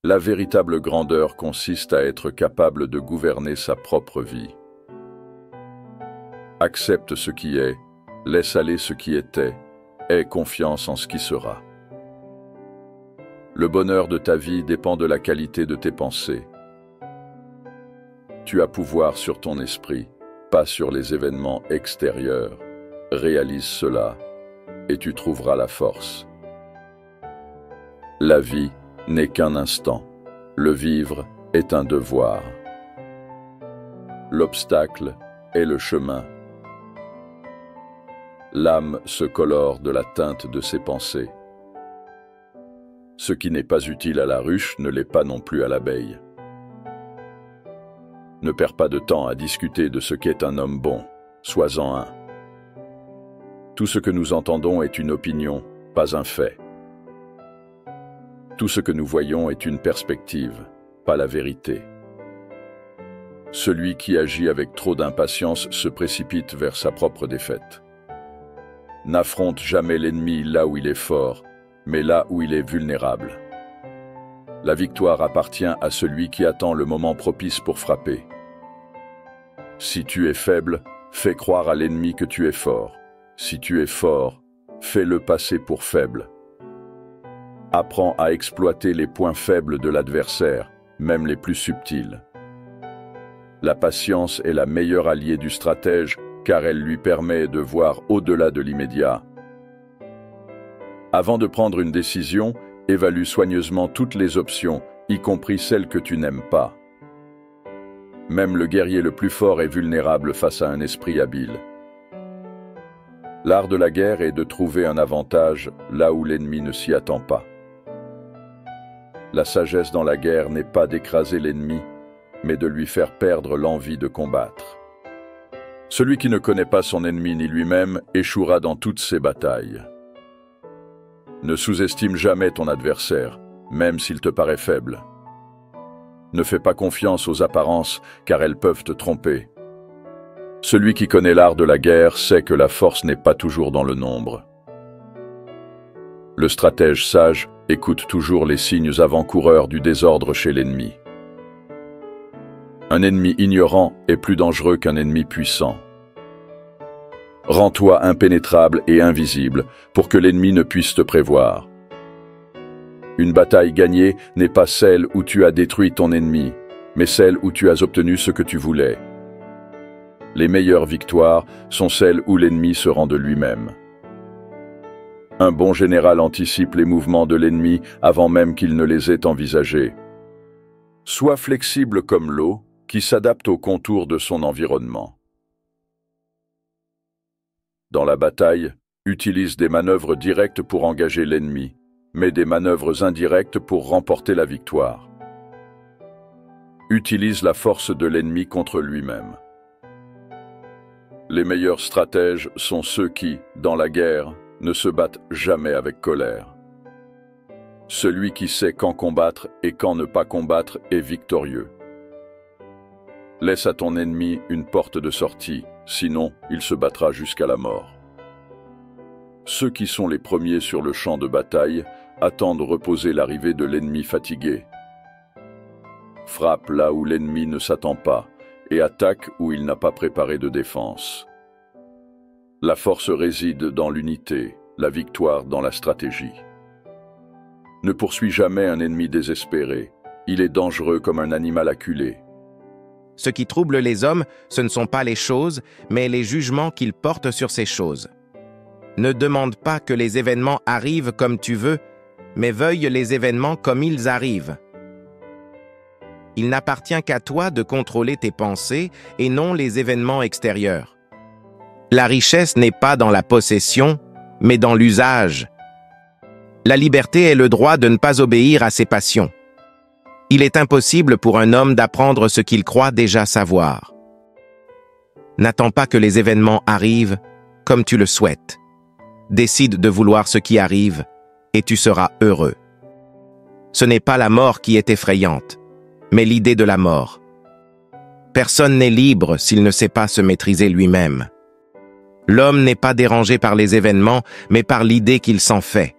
La véritable grandeur consiste à être capable de gouverner sa propre vie. Accepte ce qui est, laisse aller ce qui était, aie confiance en ce qui sera. Le bonheur de ta vie dépend de la qualité de tes pensées. Tu as pouvoir sur ton esprit, pas sur les événements extérieurs. Réalise cela, et tu trouveras la force. La vie n'est qu'un instant. Le vivre est un devoir. L'obstacle est le chemin. L'âme se colore de la teinte de ses pensées. Ce qui n'est pas utile à la ruche ne l'est pas non plus à l'abeille. Ne perds pas de temps à discuter de ce qu'est un homme bon, sois-en un. Tout ce que nous entendons est une opinion, pas un fait. Tout ce que nous voyons est une perspective, pas la vérité. Celui qui agit avec trop d'impatience se précipite vers sa propre défaite. N'affronte jamais l'ennemi là où il est fort, mais là où il est vulnérable. La victoire appartient à celui qui attend le moment propice pour frapper. Si tu es faible, fais croire à l'ennemi que tu es fort. Si tu es fort, fais-le passer pour faible. Apprends à exploiter les points faibles de l'adversaire, même les plus subtils. La patience est la meilleure alliée du stratège, car elle lui permet de voir au-delà de l'immédiat. Avant de prendre une décision, évalue soigneusement toutes les options, y compris celles que tu n'aimes pas. Même le guerrier le plus fort est vulnérable face à un esprit habile. L'art de la guerre est de trouver un avantage là où l'ennemi ne s'y attend pas. La sagesse dans la guerre n'est pas d'écraser l'ennemi, mais de lui faire perdre l'envie de combattre. Celui qui ne connaît pas son ennemi ni lui-même échouera dans toutes ses batailles. Ne sous-estime jamais ton adversaire, même s'il te paraît faible. Ne fais pas confiance aux apparences, car elles peuvent te tromper. Celui qui connaît l'art de la guerre sait que la force n'est pas toujours dans le nombre. Le stratège sage écoute toujours les signes avant-coureurs du désordre chez l'ennemi. Un ennemi ignorant est plus dangereux qu'un ennemi puissant. Rends-toi impénétrable et invisible pour que l'ennemi ne puisse te prévoir. Une bataille gagnée n'est pas celle où tu as détruit ton ennemi, mais celle où tu as obtenu ce que tu voulais. Les meilleures victoires sont celles où l'ennemi se rend de lui-même. Un bon général anticipe les mouvements de l'ennemi avant même qu'il ne les ait envisagés. Sois flexible comme l'eau qui s'adapte aux contours de son environnement. Dans la bataille, utilise des manœuvres directes pour engager l'ennemi, mais des manœuvres indirectes pour remporter la victoire. Utilise la force de l'ennemi contre lui-même. Les meilleurs stratèges sont ceux qui, dans la guerre, ne se battent jamais avec colère. Celui qui sait quand combattre et quand ne pas combattre est victorieux. Laisse à ton ennemi une porte de sortie, sinon il se battra jusqu'à la mort. Ceux qui sont les premiers sur le champ de bataille attendent reposer l'arrivée de l'ennemi fatigué. Frappe là où l'ennemi ne s'attend pas et attaque où il n'a pas préparé de défense. La force réside dans l'unité, la victoire dans la stratégie. Ne poursuis jamais un ennemi désespéré, il est dangereux comme un animal acculé. Ce qui trouble les hommes, ce ne sont pas les choses, mais les jugements qu'ils portent sur ces choses. Ne demande pas que les événements arrivent comme tu veux, mais veuille les événements comme ils arrivent. Il n'appartient qu'à toi de contrôler tes pensées et non les événements extérieurs. La richesse n'est pas dans la possession, mais dans l'usage. La liberté est le droit de ne pas obéir à ses passions. Il est impossible pour un homme d'apprendre ce qu'il croit déjà savoir. N'attends pas que les événements arrivent comme tu le souhaites. Décide de vouloir ce qui arrive et tu seras heureux. Ce n'est pas la mort qui est effrayante, mais l'idée de la mort. Personne n'est libre s'il ne sait pas se maîtriser lui-même. L'homme n'est pas dérangé par les événements, mais par l'idée qu'il s'en fait.